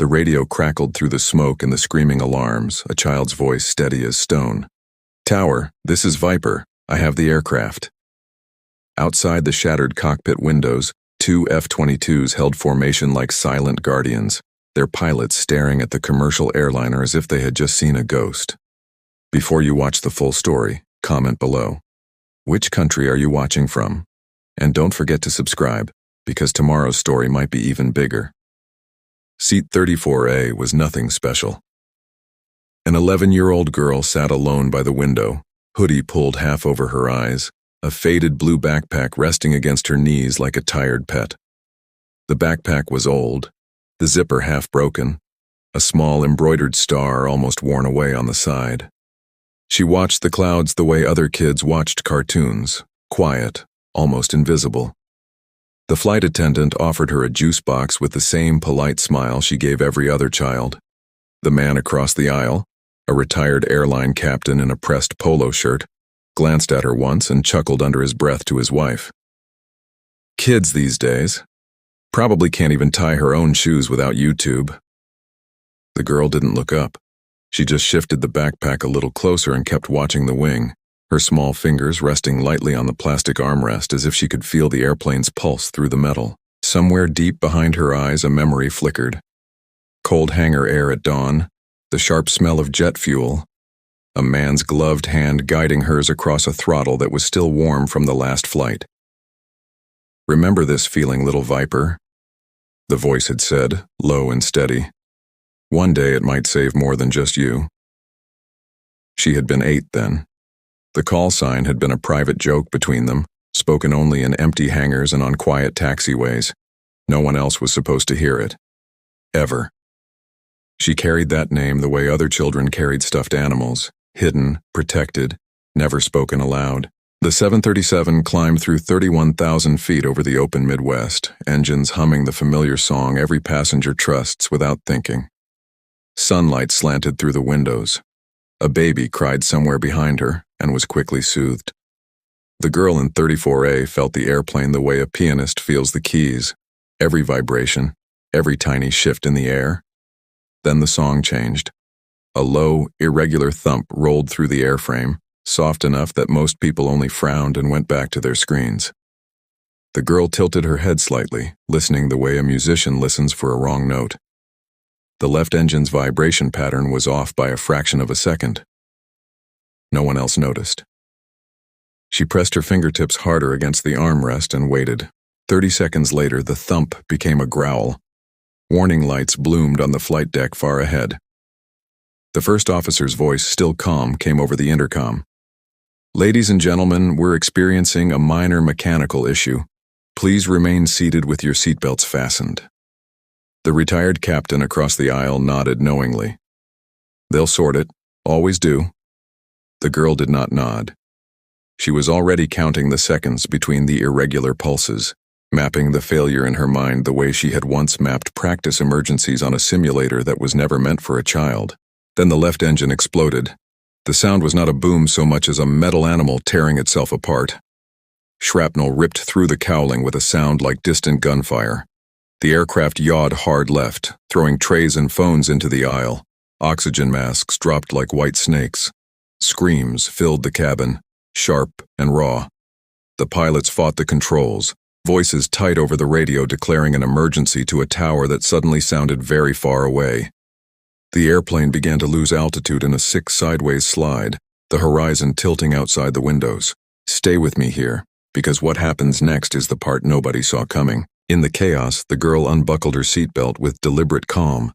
The radio crackled through the smoke and the screaming alarms, a child's voice steady as stone. "Tower, this is Viper. I have the aircraft." Outside the shattered cockpit windows, 2 F-22s held formation like silent guardians, their pilots staring at the commercial airliner as if they had just seen a ghost. Before you watch the full story, comment below. Which country are you watching from? And don't forget to subscribe, because tomorrow's story might be even bigger. Seat 34A was nothing special. An 11-year-old girl sat alone by the window, hoodie pulled half over her eyes, a faded blue backpack resting against her knees like a tired pet. The backpack was old, the zipper half broken, a small embroidered star almost worn away on the side. She watched the clouds the way other kids watched cartoons, quiet, almost invisible. The flight attendant offered her a juice box with the same polite smile she gave every other child. The man across the aisle, a retired airline captain in a pressed polo shirt, glanced at her once and chuckled under his breath to his wife. Kids these days probably can't even tie her own shoes without YouTube. The girl didn't look up. She just shifted the backpack a little closer and kept watching the wing, her small fingers resting lightly on the plastic armrest as if she could feel the airplane's pulse through the metal. Somewhere deep behind her eyes a memory flickered. Cold hangar air at dawn, the sharp smell of jet fuel, a man's gloved hand guiding hers across a throttle that was still warm from the last flight. "Remember this feeling, little Viper," the voice had said, low and steady. "One day it might save more than just you." She had been 8 then. The call sign had been a private joke between them, spoken only in empty hangars and on quiet taxiways. No one else was supposed to hear it. Ever. She carried that name the way other children carried stuffed animals, hidden, protected, never spoken aloud. The 737 climbed through 31,000 feet over the open Midwest, engines humming the familiar song every passenger trusts without thinking. Sunlight slanted through the windows. A baby cried somewhere behind her and was quickly soothed. The girl in 34A felt the airplane the way a pianist feels the keys, every vibration, every tiny shift in the air. Then the song changed. A low, irregular thump rolled through the airframe, soft enough that most people only frowned and went back to their screens. The girl tilted her head slightly, listening the way a musician listens for a wrong note. The left engine's vibration pattern was off by a fraction of a second. No one else noticed. She pressed her fingertips harder against the armrest and waited. 30 seconds later, the thump became a growl. Warning lights bloomed on the flight deck far ahead. The first officer's voice, still calm, came over the intercom. "Ladies and gentlemen, we're experiencing a minor mechanical issue. Please remain seated with your seatbelts fastened." The retired captain across the aisle nodded knowingly. "They'll sort it. Always do." The girl did not nod. She was already counting the seconds between the irregular pulses, mapping the failure in her mind the way she had once mapped practice emergencies on a simulator that was never meant for a child. Then the left engine exploded. The sound was not a boom so much as a metal animal tearing itself apart. Shrapnel ripped through the cowling with a sound like distant gunfire. The aircraft yawed hard left, throwing trays and phones into the aisle. Oxygen masks dropped like white snakes. Screams filled the cabin, sharp and raw. The pilots fought the controls, voices tight over the radio declaring an emergency to a tower that suddenly sounded very far away. The airplane began to lose altitude in a sick sideways slide, the horizon tilting outside the windows. Stay with me here, because what happens next is the part nobody saw coming. In the chaos, the girl unbuckled her seatbelt with deliberate calm.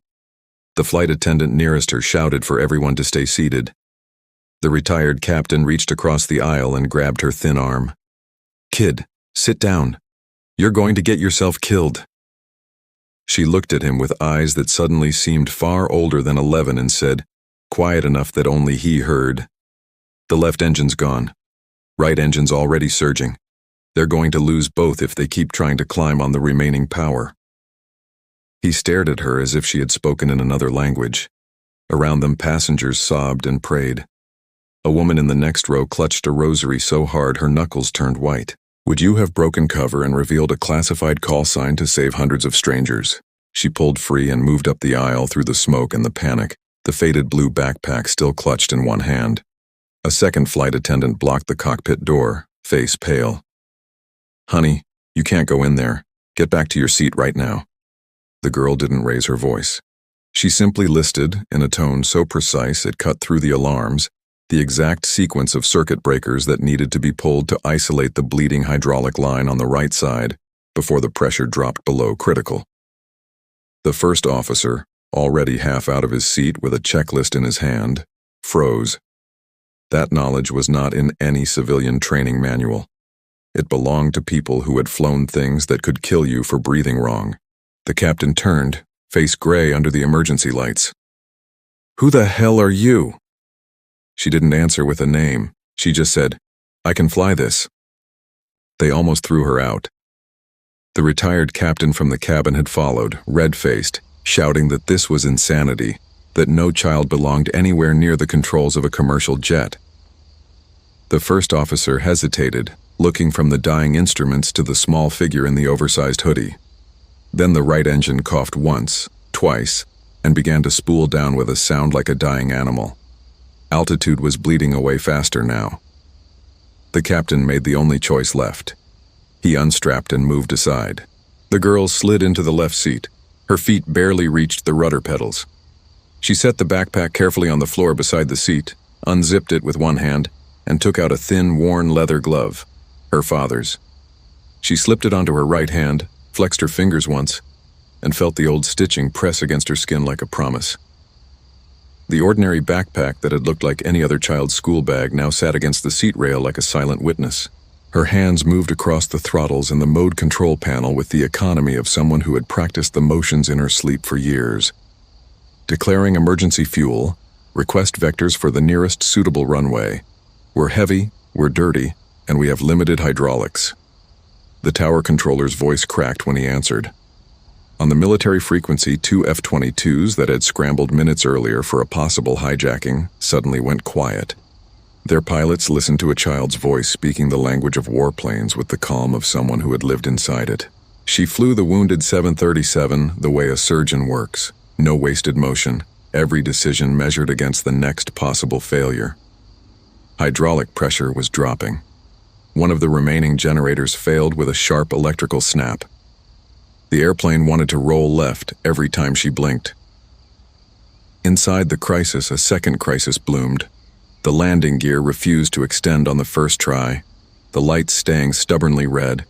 The flight attendant nearest her shouted for everyone to stay seated. The retired captain reached across the aisle and grabbed her thin arm. "Kid, sit down. You're going to get yourself killed." She looked at him with eyes that suddenly seemed far older than 11 and said, quiet enough that only he heard, "The left engine's gone. Right engine's already surging. They're going to lose both if they keep trying to climb on the remaining power." He stared at her as if she had spoken in another language. Around them, passengers sobbed and prayed. A woman in the next row clutched a rosary so hard her knuckles turned white. "Would you have broken cover and revealed a classified call sign to save hundreds of strangers?" She pulled free and moved up the aisle through the smoke and the panic, the faded blue backpack still clutched in one hand. A second flight attendant blocked the cockpit door, face pale. "Honey, you can't go in there. Get back to your seat right now." The girl didn't raise her voice. She simply listed, in a tone so precise it cut through the alarms, the exact sequence of circuit breakers that needed to be pulled to isolate the bleeding hydraulic line on the right side before the pressure dropped below critical. The first officer, already half out of his seat with a checklist in his hand, froze. That knowledge was not in any civilian training manual. It belonged to people who had flown things that could kill you for breathing wrong. The captain turned, face gray under the emergency lights. "Who the hell are you?" She didn't answer with a name. She just said, "I can fly this." They almost threw her out. The retired captain from the cabin had followed, red-faced, shouting that this was insanity, that no child belonged anywhere near the controls of a commercial jet. The first officer hesitated, looking from the dying instruments to the small figure in the oversized hoodie. Then the right engine coughed once, twice, and began to spool down with a sound like a dying animal. Altitude was bleeding away faster now. The captain made the only choice left. He unstrapped and moved aside. The girl slid into the left seat. Her feet barely reached the rudder pedals. She set the backpack carefully on the floor beside the seat, unzipped it with one hand, and took out a thin, worn leather glove, her father's. She slipped it onto her right hand, flexed her fingers once, and felt the old stitching press against her skin like a promise. The ordinary backpack that had looked like any other child's school bag now sat against the seat rail like a silent witness. Her hands moved across the throttles and the mode control panel with the economy of someone who had practiced the motions in her sleep for years. Declaring emergency fuel, request vectors for the nearest suitable runway. We're heavy, we're dirty, and we have limited hydraulics. The tower controller's voice cracked when he answered. On the military frequency, 2 F-22s that had scrambled minutes earlier for a possible hijacking suddenly went quiet. Their pilots listened to a child's voice speaking the language of warplanes with the calm of someone who had lived inside it. She flew the wounded 737 the way a surgeon works. No wasted motion, every decision measured against the next possible failure. Hydraulic pressure was dropping. One of the remaining generators failed with a sharp electrical snap. The airplane wanted to roll left every time she blinked. Inside the crisis, a second crisis bloomed. The landing gear refused to extend on the first try, the lights staying stubbornly red.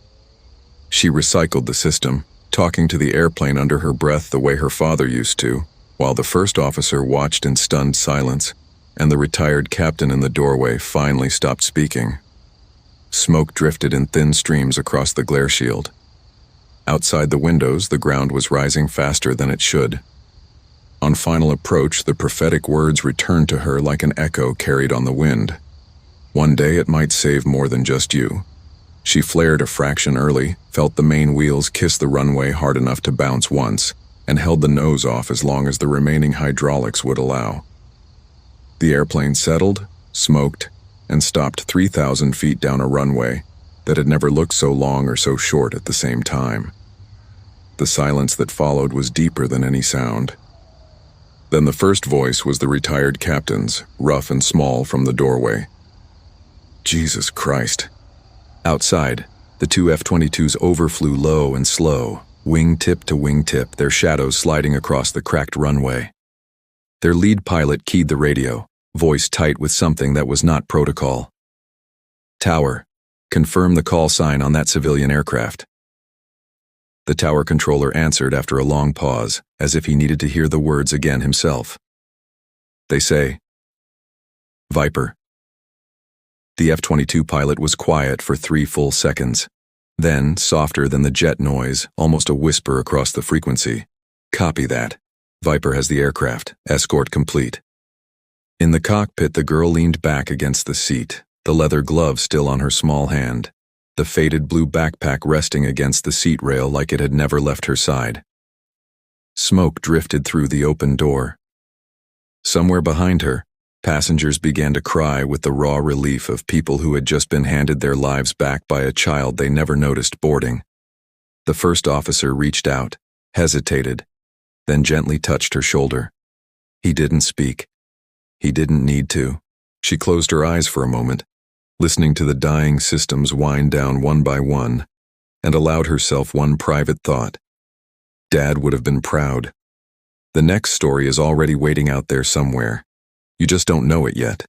She recycled the system, talking to the airplane under her breath the way her father used to, while the first officer watched in stunned silence, and the retired captain in the doorway finally stopped speaking. Smoke drifted in thin streams across the glare shield. Outside the windows, the ground was rising faster than it should. On final approach, the prophetic words returned to her like an echo carried on the wind. One day it might save more than just you. She flared a fraction early, felt the main wheels kiss the runway hard enough to bounce once, and held the nose off as long as the remaining hydraulics would allow. The airplane settled, smoked, and stopped 3,000 feet down a runway that had never looked so long or so short at the same time. The silence that followed was deeper than any sound. Then the first voice was the retired captain's, rough and small from the doorway. Jesus Christ. Outside, the 2 F-22s overflew low and slow, wingtip to wingtip, their shadows sliding across the cracked runway. Their lead pilot keyed the radio, voice tight with something that was not protocol. "Tower, confirm the call sign on that civilian aircraft." The tower controller answered after a long pause, as if he needed to hear the words again himself. "They say, Viper." The F-22 pilot was quiet for 3 full seconds. Then, softer than the jet noise, almost a whisper across the frequency. "Copy that. Viper has the aircraft. Escort complete." In the cockpit, the girl leaned back against the seat, the leather glove still on her small hand, the faded blue backpack resting against the seat rail like it had never left her side. Smoke drifted through the open door. Somewhere behind her, passengers began to cry with the raw relief of people who had just been handed their lives back by a child they never noticed boarding. The first officer reached out, hesitated, then gently touched her shoulder. He didn't speak. He didn't need to. She closed her eyes for a moment, listening to the dying systems wind down one by one, and allowed herself one private thought. Dad would have been proud. The next story is already waiting out there somewhere. You just don't know it yet.